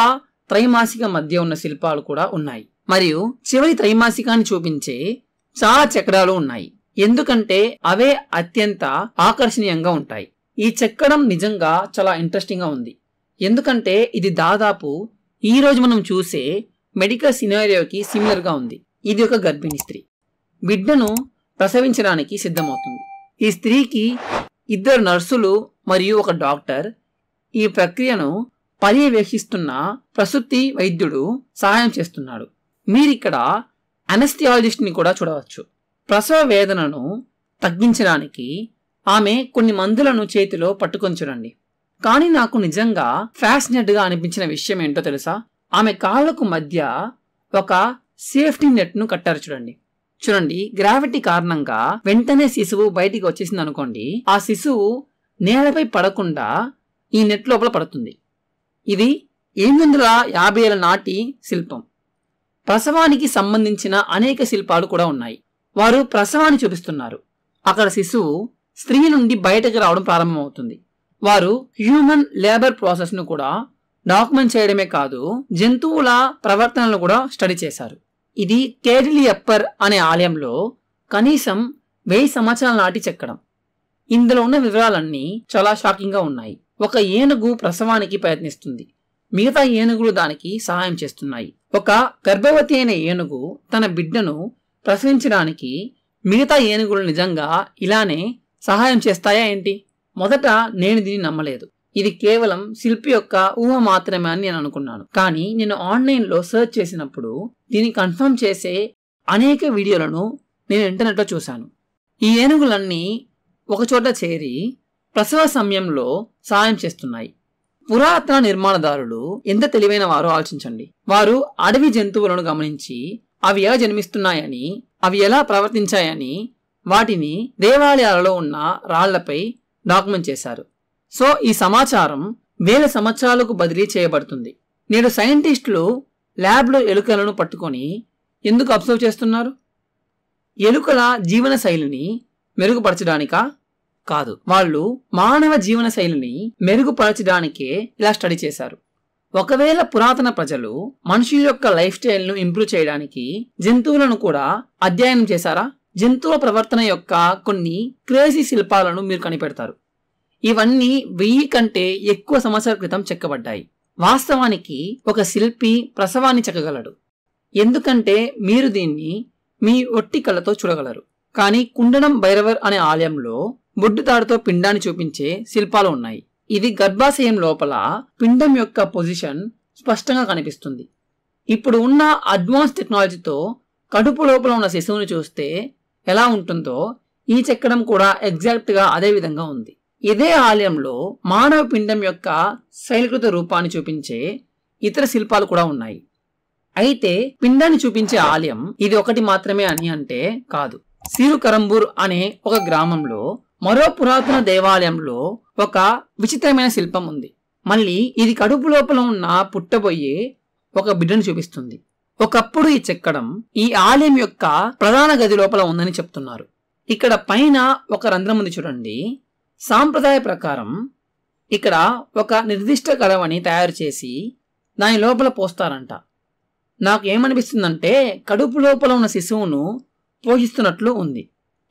త్రైమాసిక మధ్య ఉన్న శిల్పాలు కూడా ఉన్నాయి. మరియు చివరి త్రైమాసికాన్ని చూపించే చాలా చక్రాలు ఉన్నాయి, ఎందుకంటే అవే అత్యంత ఆకర్షణీయంగా ఉంటాయి. ఈ చెక్కడం నిజంగా చాలా ఇంట్రెస్టింగ్ గా ఉంది, ఎందుకంటే ఇది దాదాపు ఈ రోజు మనం చూసే మెడికల్ సినారియోకి సిమిలర్ గా ఉంది. ఇది ఒక గర్భిణీ స్త్రీ బిడ్డను ప్రసవించడానికి సిద్ధమవుతుంది. ఈ స్త్రీకి 2 నర్సులు మరియు ఒక డాక్టర్ ఈ ప్రక్రియను పర్యవేక్షిస్తున్న ప్రసూతి వైద్యుడు సహాయం చేస్తున్నాడు. మీరిక్కడ అనస్థియాలజిస్ట్ ని కూడా చూడవచ్చు. ప్రసవ వేదనను తగ్గించడానికి ఆమె కొన్ని మందులను చేతిలో పట్టుకొని చూడండి. కానీ నాకు నిజంగా ఫ్యాసినేట్ గా అనిపించిన విషయం ఏంటో తెలుసా? ఆమె కాళ్లకు మధ్య ఒక సేఫ్టీ నెట్ ను కట్టారు. చూడండి, గ్రావిటీ కారణంగా వెంటనే శిశువు బయటికి వచ్చేసింది అనుకోండి, ఆ శిశువు నేలపై పడకుండా ఈ నెట్ లోపల పడుతుంది. ఇది 850 నాటి శిల్పం. ప్రసవానికి సంబంధించిన అనేక శిల్పాలు కూడా ఉన్నాయి. వారు ప్రసవాన్ని చూపిస్తున్నారు. అక్కడ శిశువు స్త్రీ నుండి బయటకు రావడం ప్రారంభమవుతుంది. వారు హ్యూమన్ లేబర్ ప్రాసెస్ ను కూడా డాక్యుమెంట్ చేయడమే కాదు, జంతువుల ప్రవర్తనలు కూడా స్టడీ చేశారు. ఇది కేరిలియప్పర్ అనే ఆలయంలో కనీసం 1000 సంవత్సరాల నాటి చెక్కడం. ఇందులో ఉన్న వివరాలన్నీ చాలా షాకింగ్ గా ఉన్నాయి. ఒక ఏనుగు ప్రసవానికి ప్రయత్నిస్తుంది, మిగతా ఏనుగులు దానికి సహాయం చేస్తున్నాయి. ఒక గర్భవతి అయిన ఏనుగు తన బిడ్డను ప్రసవించడానికి మిగతా ఏనుగులు నిజంగా ఇలానే సహాయం చేస్తాయా ఏంటి? మొదట నేను దీన్ని నమ్మలేదు. ఇది కేవలం శిల్పి యొక్క ఊహ మాత్రమే అని నేను అనుకున్నాను. కానీ నేను ఆన్లైన్లో సెర్చ్ చేసినప్పుడు దీన్ని కన్ఫర్మ్ చేసే అనేక వీడియోలను నేను ఇంటర్నెట్లో చూశాను. ఈ ఏనుగులన్నీ ఒకచోట చేరి ప్రసవ సమయంలో సహాయం చేస్తున్నాయి. పురాతన నిర్మాణదారులు ఎంత తెలివైన వారో ఆలోచించండి. వారు అడవి జంతువులను గమనించి అవి ఎలా జన్మిస్తున్నాయని, అవి ఎలా ప్రవర్తించాయని వాటిని దేవాలయాలలో ఉన్న రాళ్లపై డాక్యుమెంట్ చేశారు. సో ఈ సమాచారం 1000 సంవత్సరాలకు బదిలీ చేయబడుతుంది. నేడు సైంటిస్టులు ల్యాబ్లో ఎలుకలను పట్టుకొని ఎందుకు అబ్జర్వ్ చేస్తున్నారు? ఎలుకల జీవన శైలిని మెరుగుపరచడానికా? కాదు, వాళ్ళు మానవ జీవన శైలిని మెరుగుపరచడానికే ఇలా స్టడీ చేశారు. ఒకవేళ పురాతన ప్రజలు మనుషుల యొక్క లైఫ్ స్టైల్ ను ఇంప్రూవ్ చేయడానికి జంతువులను కూడా అధ్యయనం చేశారా? జంతువుల ప్రవర్తన యొక్క కొన్ని క్రేజీ శిల్పాలను మీరు కనిపెడతారు. ఇవన్నీ 1000 కంటే ఎక్కువ సంవత్సరాల క్రితం చెక్కబడ్డాయి. వాస్తవానికి ఒక శిల్పి ప్రసవాన్ని చెక్కగలడు, ఎందుకంటే మీరు దీన్ని మీ ఒట్టి కళ్ళతో చూడగలరు. కానీ కుండనం భైరవర్ అనే ఆలయంలో బొడ్డుతాడుతో పిండాన్ని చూపించే శిల్పాలు ఉన్నాయి. ఇది గర్భాశయం లోపల పిండం యొక్క పొజిషన్ స్పష్టంగా కనిపిస్తుంది. ఇప్పుడు ఉన్న అడ్వాన్స్ టెక్నాలజీతో కడుపు లోపల ఉన్న శిశువుని చూస్తే ఎలా ఉంటుందో ఈ చెక్కడం కూడా ఎగ్జాక్ట్ గా అదే విధంగా ఉంది. ఇదే ఆలయంలో మానవ పిండం యొక్క శైలీకృత రూపాన్ని చూపించే ఇతర శిల్పాలు కూడా ఉన్నాయి. అయితే పిండాన్ని చూపించే ఆలయం ఇది ఒకటి మాత్రమే అని అంటే కాదు. సిరుకరంబూర్ అనే ఒక గ్రామంలో మరో పురాతన దేవాలయంలో ఒక విచిత్రమైన శిల్పం ఉంది. మళ్ళీ ఇది కడుపు లోపల ఉన్న పుట్టబోయే ఒక బిడ్డను చూపిస్తుంది. ఒకప్పుడు ఈ చెక్కడం ఈ ఆలయం యొక్క ప్రధాన గది లోపల ఉందని చెప్తున్నారు. ఇక్కడ పైన ఒక రంధ్రం ఉంది చూడండి. సాంప్రదాయ ప్రకారం ఇక్కడ ఒక నిర్దిష్ట కలవని తయారు చేసి దాని లోపల పోస్తారంట. నాకు ఏమనిపిస్తుందంటే కడుపు లోపల ఉన్న శిశువును పోషిస్తున్నట్లు ఉంది.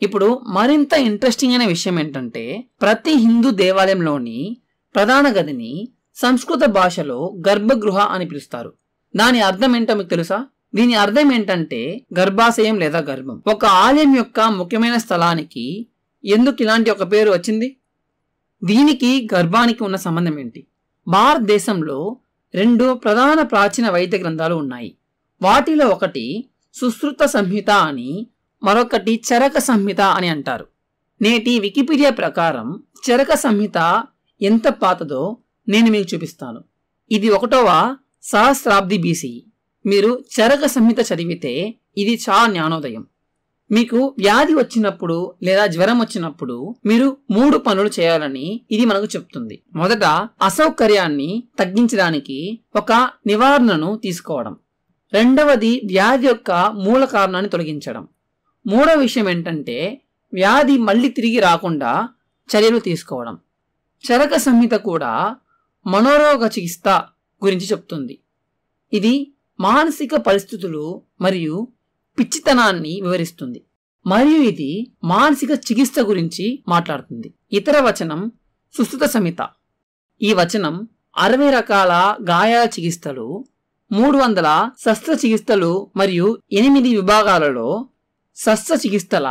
ఇప్పుడు మరింత ఇంట్రెస్టింగ్ అయిన విషయం ఏంటంటే ప్రతి హిందూ దేవాలయంలోని ప్రధాన గదిని సంస్కృత భాషలో గర్భగృహ అని పిలుస్తారు. దాని అర్థం ఏంటో మీకు తెలుసా? దీని అర్థం ఏంటంటే గర్భాశయం లేదా గర్భం. ఒక ఆలయం యొక్క ముఖ్యమైన స్థలానికి ఎందుకు ఇలాంటి ఒక పేరు వచ్చింది? దీనికి గర్భానికి ఉన్న సంబంధం ఏంటి? భారతదేశంలో 2 ప్రధాన ప్రాచీన వైద్య గ్రంథాలు ఉన్నాయి. వాటిలో ఒకటి సుశ్రుత సంహిత అని, మరొకటి చరక సంహిత అని అంటారు. నేటి వికీపీడియా ప్రకారం చరక సంహిత ఎంత పాతదో నేను మీకు చూపిస్తాను. ఇది 1వ సహస్రాబ్ది BCE. మీరు చరక సంహిత చదివితే ఇది చాలా జ్ఞానోదయం. మీకు వ్యాధి వచ్చినప్పుడు లేదా జ్వరం వచ్చినప్పుడు మీరు 3 పనులు చేయాలని ఇది మనకు చెప్తుంది. మొదట, అసౌకర్యాన్ని తగ్గించడానికి ఒక నివారణను తీసుకోవడం. రెండవది, వ్యాధి యొక్క మూల కారణాన్ని తొలగించడం. మూడవ విషయం ఏంటంటే వ్యాధి మళ్ళీ తిరిగి రాకుండా చర్యలు తీసుకోవడం. చరక సంహిత కూడా మనోరోగ చికిత్స గురించి చెప్తుంది. ఇది మానసిక పరిస్థితులు మరియు పిచ్చితనాన్ని వివరిస్తుంది, మరియు ఇది మానసిక చికిత్స గురించి మాట్లాడుతుంది. ఇతర వచనం సుశ్రుత సంహిత. ఈ వచనం 60 రకాల గాయాల చికిత్సలు, 300 శస్త్రచికిత్సలు మరియు 8 విభాగాలలో శస్త్రచికిత్సల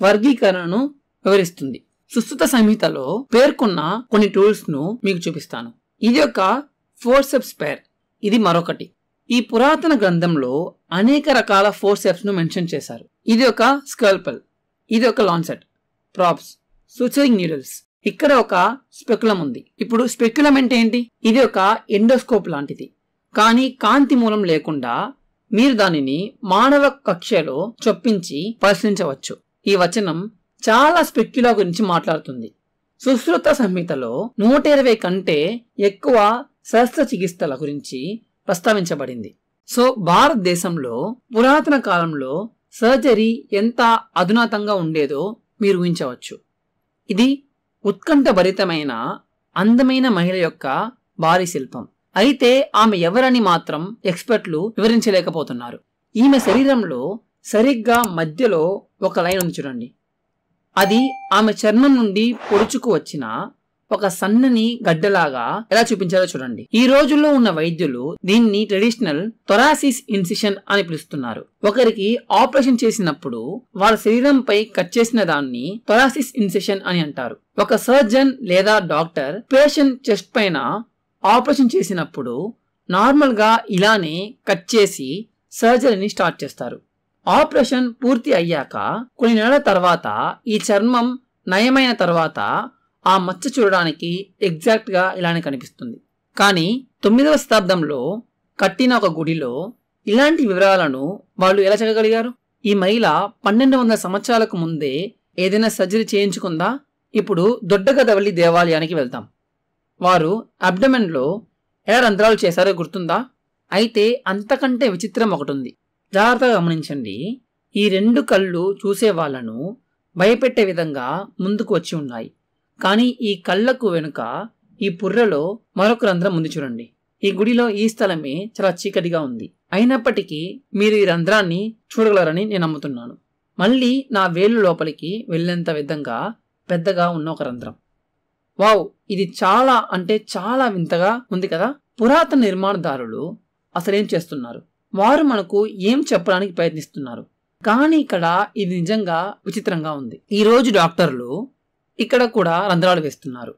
వర్గీకరణను వివరిస్తుంది. సుశ్రుత సంహితలో పేర్కొన్న కొన్ని టూల్స్ ను మీకు చూపిస్తాను. ఇది ఒక ఫోర్సెప్స్ పేర్, ఇది మరొకటి. ఈ పురాతన గ్రంథంలో అనేక రకాల ఫోర్సెప్స్ ను మెన్షన్ చేశారు. ఇది ఒక స్కల్పల్, ఇది ఒక లాన్సెట్, ప్రాప్స్, సూచరింగ్ నీడిల్స్. ఇక్కడ ఒక స్పెక్యులం ఉంది. ఇప్పుడు స్పెక్యులం అంటే ఏంటి? ఇది ఒక ఎండోస్కోప్ లాంటిది, కానీ కాంతి మూలం లేకుండా మీరు దానిని మానవ కక్ష్యలో చొప్పించి పరిశీలించవచ్చు. ఈ వచనం చాలా స్పెక్యులా గురించి మాట్లాడుతుంది. సుశ్రుత సంహితలో 120 కంటే ఎక్కువ శస్త్రచికిత్సల గురించి ప్రస్తావించబడింది. సో భారతదేశంలో పురాతన కాలంలో సర్జరీ ఎంత అధునాతంగా ఉండేదో మీరు ఊహించవచ్చు. ఇది ఉత్కంఠభరితమైన అందమైన మహిళ యొక్క భారీ శిల్పం. అయితే ఆమె ఎవరని మాత్రం ఎక్స్పర్ట్లు వివరించలేకపోతున్నారు. ఈమె శరీరంలో సరిగ్గా మధ్యలో ఒక లైన్ ఉంది చూడండి. అది ఆమె చర్మం నుండి పొడుచుకు వచ్చిన ఒక సన్నని గడ్డలాగా ఎలా చూపించారో చూడండి. ఈ రోజుల్లో ఉన్న వైద్యులు దీన్ని ట్రెడిషనల్ థొరాసిస్ ఇన్సిషన్ అని పిలుస్తున్నారు. ఒకరికి ఆపరేషన్ చేసినప్పుడు వాళ్ళ శరీరంపై కట్ చేసిన దాన్ని థొరాసిస్ ఇన్సిషన్ అని అంటారు. ఒక సర్జన్ లేదా డాక్టర్ పేషెంట్ చెస్ట్ పైన ఆపరేషన్ చేసినప్పుడు నార్మల్ గా ఇలానే కట్ చేసి సర్జరీని స్టార్ట్ చేస్తారు. ఆపరేషన్ పూర్తి అయ్యాక కొన్ని నెలల తర్వాత ఈ చర్మం నయమైన తర్వాత ఆ మచ్చ చూడడానికి ఎగ్జాక్ట్ గా ఇలానే కనిపిస్తుంది. కానీ 9వ శతాబ్దంలో కట్టిన ఒక గుడిలో ఇలాంటి వివరాలను వాళ్ళు ఎలా చెప్పగలిగారు? ఈ మహిళ 1200 సంవత్సరాలకు ముందే ఏదైనా సర్జరీ చేయించుకుందా? ఇప్పుడు దొడ్డగదవల్లి దేవాలయానికి వెళ్తాం. వారు అబ్డమెన్ లో ఎలా రంధ్రాలు చేశారో గుర్తుందా? అయితే అంతకంటే విచిత్రం ఒకటి ఉంది. జాగ్రత్తగా గమనించండి. ఈ 2 కళ్ళు చూసే వాళ్లను భయపెట్టే విధంగా ముందుకు వచ్చి ఉన్నాయి. కానీ ఈ కళ్ళకు వెనుక ఈ పుర్రెలో మరొక రంధ్రం ఉంది చూడండి. ఈ గుడిలో ఈ స్థలమే చాలా చీకటిగా ఉంది. అయినప్పటికీ మీరు ఈ రంధ్రాన్ని చూడగలరని నేను నమ్ముతున్నాను. మళ్ళీ నా వేలు లోపలికి వెళ్లేంత విధంగా పెద్దగా ఉన్న ఒక రంధ్రం. వావ్, ఇది చాలా అంటే చాలా వింతగా ఉంది కదా. పురాతన నిర్మాణదారులు అసలేం చేస్తున్నారు? వారు మనకు ఏం చెప్పడానికి ప్రయత్నిస్తున్నారు? కానీ ఇక్కడ ఇది నిజంగా విచిత్రంగా ఉంది. ఈ రోజు డాక్టర్లు ఇక్కడ కూడా రంధ్రాలు వేస్తున్నారు.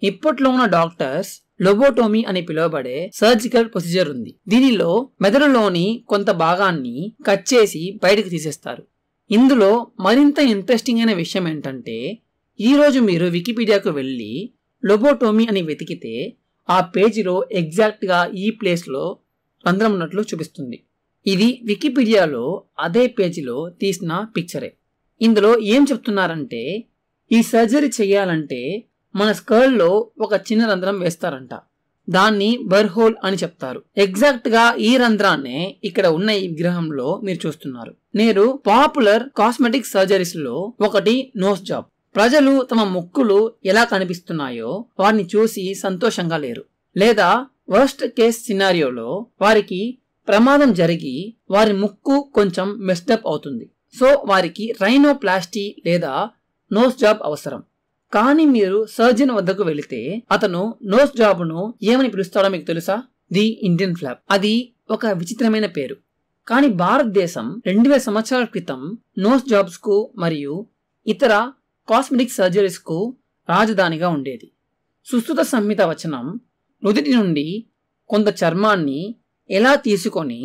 ఇప్పట్లో ఉన్న డాక్టర్స్ లోబోటోమీ అని పిలువబడే సర్జికల్ ప్రొసీజర్ ఉంది. దీనిలో మెదడులోని కొంత భాగాన్ని కట్ చేసి బయటకు తీసేస్తారు. ఇందులో మరింత ఇంట్రెస్టింగ్ అయిన విషయం ఏంటంటే ఈ రోజు మీరు వికీపీడియాకు వెళ్ళి లోబోటోమీ అని వెతికితే ఆ పేజీలో ఎగ్జాక్ట్ గా ఈ ప్లేస్ లో రంధ్రం ఉన్నట్లు చూపిస్తుంది. ఇది వికీపీడియాలో అదే పేజీలో తీసిన పిక్చరే. ఇందులో ఏం చెప్తున్నారంటే ఈ సర్జరీ చేయాలంటే మన స్కల్ లో ఒక చిన్న రంధ్రం వేస్తారంట. దాన్ని బర్హోల్ అని చెప్తారు. ఎగ్జాక్ట్ గా ఈ రంధ్రాన్నే ఇక్కడ ఉన్న ఈ విగ్రహంలో మీరు చూస్తున్నారు. నేడు పాపులర్ కాస్మెటిక్ సర్జరీస్ లో ఒకటి నోస్ జాబ్. ప్రజలు తమ ముక్కులు ఎలా కనిపిస్తున్నాయో వారిని చూసి సంతోషంగా లేరు. లేదా వర్స్ట్ కేస్ సినారియోలో వారికి ప్రమాదం జరిగి వారి ముక్కు కొంచెం మెస్డప్ అవుతుంది. సో వారికి రైనోప్లాస్టీ లేదా నోస్ జాబ్ అవసరం. కానీ మీరు సర్జన్ వద్దకు వెళితే అతను నోస్ జాబ్ ను ఏమని పిలుస్తాడో మీకు తెలుసా? The Indian flop. అది ఒక విచిత్రమైన పేరు. కానీ భారతదేశం 2000 సంవత్సరాల క్రితం నోస్ జాబ్స్ కు మరియు ఇతర కాస్మెటిక్ సర్జరీస్ కు రాజధానిగా ఉండేది. సుశ్రుత సంహిత వచనం నుదిటి నుండి కొంత చర్మాన్ని ఎలా తీసుకొని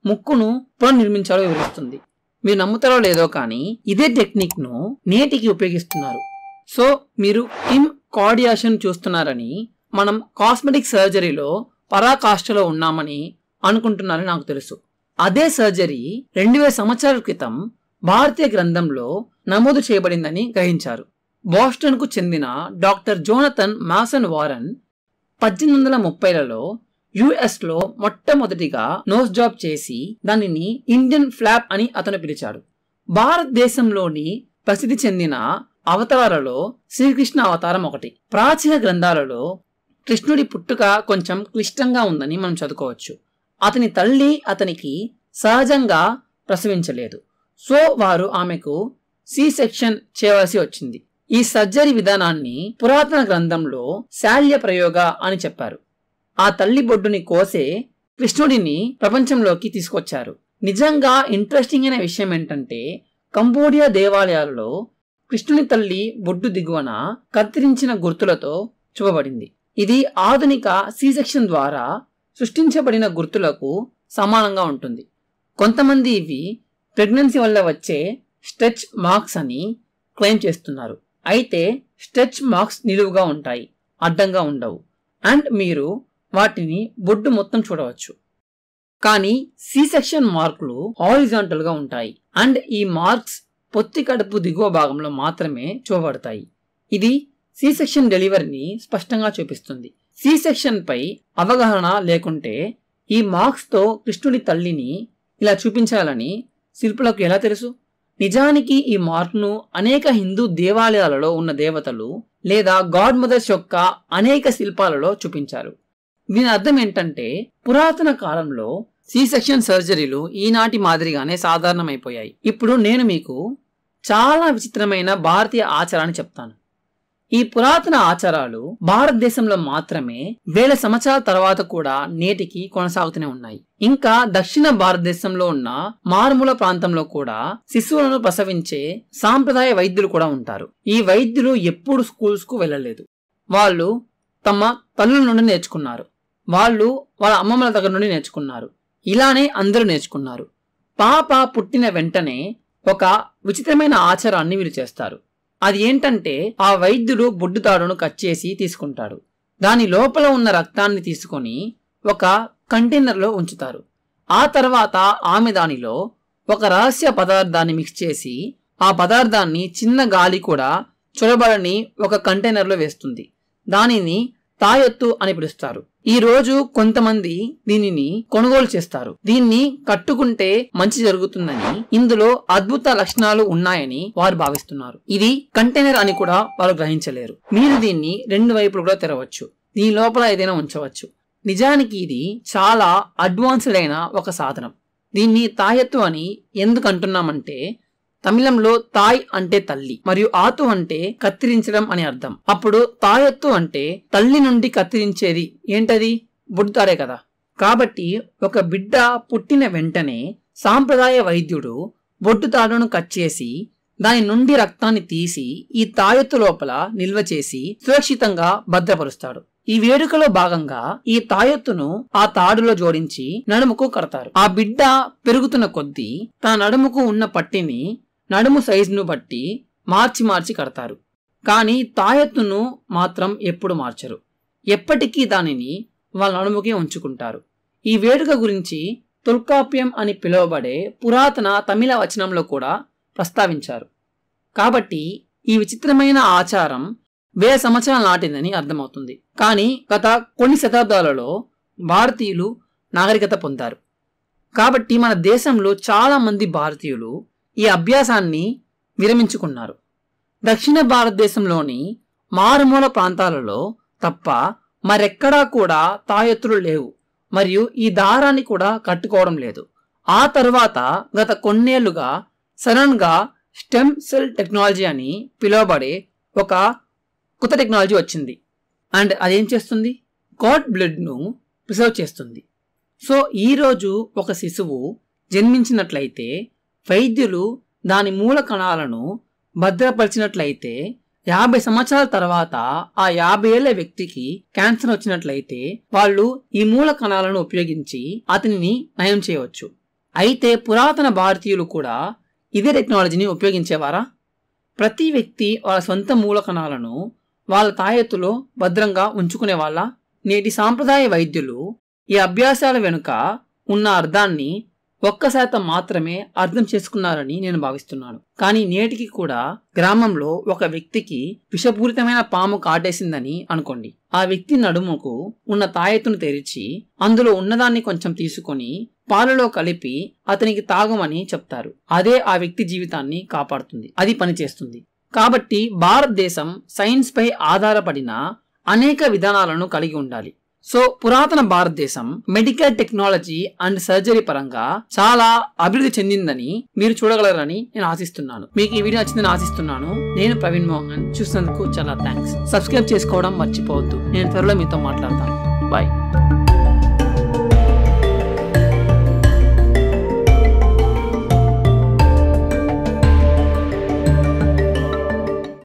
ముక్కును పునర్నిర్మించాలో వివరిస్తుంది. మీరు నమ్ముతారో లేదో కానీ ఇదే టెక్నిక్ ను నేటికి ఉపయోగిస్తున్నారు. సో మీరు కిమ్ కార్డియాషన్ చూస్తున్నారని, మనం కాస్మెటిక్ సర్జరీలో పరాకాష్ఠలో ఉన్నామని అనుకుంటున్నారని నాకు తెలుసు. అదే సర్జరీ 2000 సంవత్సరాల క్రితం భారతీయ గ్రంథంలో నమోదు చేయబడిందని గ్రహించారు. బోస్టన్ కు చెందిన డాక్టర్ జోనథన్ మాసన్ వారన్ 1830లలో యుఎస్ లో మొట్టమొదటిగా నోస్ జాబ్ చేసి దానిని ఇండియన్ ఫ్లాప్ అని అతను పిలిచాడు. భారతదేశంలోని ప్రసిద్ధి చెందిన అవతారాలలో శ్రీకృష్ణ అవతారం ఒకటి. ప్రాచీన గ్రంథాలలో కృష్ణుడి పుట్టుక కొంచెం క్లిష్టంగా ఉందని మనం చదువుకోవచ్చు. అతని తల్లి అతనికి సహజంగా ప్రసవించలేదు. సో వారు ఆమెకు సి సెక్షన్ చేయవలసి వచ్చింది. ఈ సర్జరీ విధానాన్ని పురాతన గ్రంథంలో శాల్య ప్రయోగ అని చెప్పారు. ఆ తల్లి బొడ్డుని కోసే కృష్ణుడిని ప్రపంచంలోకి తీసుకొచ్చారు. నిజంగా ఇంట్రెస్టింగ్ అయిన విషయం ఏంటంటే, కంబోడియా దేవాలయాలలో కృష్ణుని తల్లి బొడ్డు దిగువన కత్తిరించిన గుర్తులతో చూపబడింది. ఇది ఆధునిక సి సెక్షన్ ద్వారా సృష్టించబడిన గుర్తులకు సమానంగా ఉంటుంది. కొంతమంది ఇవి ప్రెగ్నెన్సీ వల్ల వచ్చే స్ట్రెచ్ మార్క్స్ అని క్లెయిమ్ చేస్తున్నారు. అయితే స్ట్రెచ్ మార్క్స్ నిలువుగా ఉంటాయి, అడ్డంగా ఉండవు. అండ్ మీరు వాటిని బొడ్డు మొత్తం చూడవచ్చు. కానీ సి సెక్షన్ మార్కులు హారిజాంటల్ గా ఉంటాయి. అండ్ ఈ మార్క్స్ పొత్తి కడుపు దిగువ భాగంలో మాత్రమే చూపబడతాయి. ఇది సి సెక్షన్ డెలివరీని స్పష్టంగా చూపిస్తుంది. సి సెక్షన్ పై అవగాహన లేకుంటే ఈ మార్క్స్ తో కృష్ణుడి తల్లిని ఇలా చూపించాలని శిల్పులకు ఎలా తెలుసు? నిజానికి ఈ మార్క్ను అనేక హిందూ దేవాలయాలలో ఉన్న దేవతలు లేదా గాడ్ మదర్స్ యొక్క అనేక శిల్పాలలో చూపించారు. దీని అర్థం ఏంటంటే, పురాతన కాలంలో సి సెక్షన్ సర్జరీలు ఈనాటి మాదిరిగానే సాధారణమైపోయాయి. ఇప్పుడు నేను మీకు చాలా విచిత్రమైన భారతీయ ఆచారాన్ని చెప్తాను. ఈ పురాతన ఆచారాలు భారతదేశంలో మాత్రమే వేల సంవత్సరాల తర్వాత కూడా నేటికి కొనసాగుతూనే ఉన్నాయి. ఇంకా దక్షిణ భారతదేశంలో ఉన్న మారుమూల ప్రాంతంలో కూడా శిశువులను ప్రసవించే సాంప్రదాయ వైద్యులు కూడా ఉంటారు. ఈ వైద్యులు ఎప్పుడు స్కూల్స్ కు వెళ్ళలేదు. వాళ్ళు తమ తల్లుల నుండి నేర్చుకున్నారు. వాళ్ళు వాళ్ళ అమ్మమ్మల దగ్గర నుండి నేర్చుకున్నారు. ఇలానే అందరూ నేర్చుకున్నారు. పాప పుట్టిన వెంటనే ఒక విచిత్రమైన ఆచారాన్ని వీరు చేస్తారు. అది ఏంటంటే, ఆ వైద్యుడు బొడ్డు తాడును కట్ చేసి తీసుకుంటాడు. దాని లోపల ఉన్న రక్తాన్ని తీసుకొని ఒక కంటైనర్లో ఉంచుతారు. ఆ తర్వాత ఆమె దానిలో ఒక రహస్య పదార్థాన్ని మిక్స్ చేసి ఆ పదార్థాన్ని చిన్న గాలి కూడా చొరబడని ఒక కంటైనర్లో వేస్తుంది. దానిని తాయొత్తు అని పిలుస్తారు. ఈ రోజు కొంతమంది దీనిని కొనుగోలు చేస్తారు. దీన్ని కట్టుకుంటే మంచి జరుగుతుందని, ఇందులో అద్భుత లక్షణాలు ఉన్నాయని వారు భావిస్తున్నారు. ఇది కంటైనర్ అని కూడా వారు గ్రహించలేరు. మీరు దీన్ని 2 వైపులు కూడా తెరవచ్చు. దీని లోపల ఏదైనా ఉంచవచ్చు. నిజానికి ఇది చాలా అడ్వాన్స్డ్ అయిన ఒక సాధనం. దీన్ని తాయెత్తు అని ఎందుకు అంటున్నామంటే, తమిళంలో తాయ్ అంటే తల్లి మరియు ఆతు అంటే కత్తిరించడం అని అర్థం. అప్పుడు తాయెత్తు అంటే తల్లి నుండి కత్తిరించేది ఏంటది? బొడ్డుతాడే కదా. కాబట్టి ఒక బిడ్డ పుట్టిన వెంటనే సాంప్రదాయ వైద్యుడు బొడ్డు తాడును కట్ చేసి దాని నుండి రక్తాన్ని తీసి ఈ తాయెత్తు లోపల నిల్వ చేసి సురక్షితంగా భద్రపరుస్తాడు. ఈ వేడుకలో భాగంగా ఈ తాయెత్తును ఆ తాడులో జోడించి నడుముకు కడతారు. ఆ బిడ్డ పెరుగుతున్న కొద్దీ తన నడుముకు ఉన్న పట్టిని నడుము సైజును బట్టి మార్చి కడతారు. కానీ తాయెత్తును మాత్రం ఎప్పుడు మార్చరు. ఎప్పటికీ దానిని వాళ్ళ నడుముకే ఉంచుకుంటారు. ఈ వేడుక గురించి తొల్కాప్యం అని పిలువబడే పురాతన తమిళ వచనంలో కూడా ప్రస్తావించారు. కాబట్టి ఈ విచిత్రమైన ఆచారం 1000 సంవత్సరాల నాటిందని అర్థమవుతుంది. కానీ గత కొన్ని శతాబ్దాలలో భారతీయులు నాగరికత పొందారు. కాబట్టి మన దేశంలో చాలా మంది భారతీయులు ఈ అభ్యాసాన్ని విరమించుకున్నారు. దక్షిణ భారతదేశంలోని మారుమూల ప్రాంతాలలో తప్ప మరెక్కడా కూడా తాయెత్తులు లేవు మరియు ఈ దారాన్ని కూడా కట్టుకోవడం లేదు. ఆ తర్వాత గత కొన్నేళ్లుగా సడన్ గా స్టెమ్ సెల్ టెక్నాలజీ అని పిలువబడే ఒక కొత్త టెక్నాలజీ వచ్చింది. అండ్ అదేం చేస్తుంది? గాడ్ బ్లడ్ ను ప్రిజర్వ్ చేస్తుంది. సో ఈరోజు ఒక శిశువు జన్మించినట్లయితే వైద్యులు దాని మూల కణాలను భద్రపరిచినట్లయితే 50 సంవత్సరాల తర్వాత ఆ 50 ఏళ్ల వ్యక్తికి క్యాన్సర్ వచ్చినట్లయితే వాళ్ళు ఈ మూల కణాలను ఉపయోగించి అతనిని నయం చేయవచ్చు. అయితే పురాతన భారతీయులు కూడా ఇదే టెక్నాలజీని ఉపయోగించేవారా? ప్రతి వ్యక్తి వాళ్ళ సొంత మూల కణాలను వాళ్ళ తాయెత్తులో భద్రంగా ఉంచుకునే వాళ్ళ? నేటి సాంప్రదాయ వైద్యులు ఈ అభ్యాసాల వెనుక ఉన్న అర్థాన్ని 1% మాత్రమే అర్థం చేసుకున్నారని నేను భావిస్తున్నాను. కానీ నేటికి కూడా గ్రామంలో ఒక వ్యక్తికి విషపూరితమైన పాము కాటేసిందని అనుకోండి. ఆ వ్యక్తి నడుముకు ఉన్న తాయెత్తును తెరిచి అందులో ఉన్నదాన్ని కొంచెం తీసుకొని పాలలో కలిపి అతనికి తాగమని చెప్తారు. అదే ఆ వ్యక్తి జీవితాన్ని కాపాడుతుంది. అది పనిచేస్తుంది. కాబట్టి భారతదేశం సైన్స్ పై ఆధారపడిన అనేక విధానాలను కలిగి ఉండాలి. సో పురాతన భారతదేశం మెడికల్ టెక్నాలజీ అండ్ సర్జరీ పరంగా చాలా అభివృద్ధి చెందిందని మీరు చూడగలరని నేను ఆశిస్తున్నాను. మీకు ఈ వీడియో నచ్చిందని ఆశిస్తున్నాను. నేను ప్రవీణ్ మోహన్. చూసినందుకు చాలా థ్యాంక్స్. సబ్స్క్రైబ్ చేసుకోవడం మర్చిపోవద్దు. నేను త్వరలో మీతో మాట్లాడతాను. బాయ్.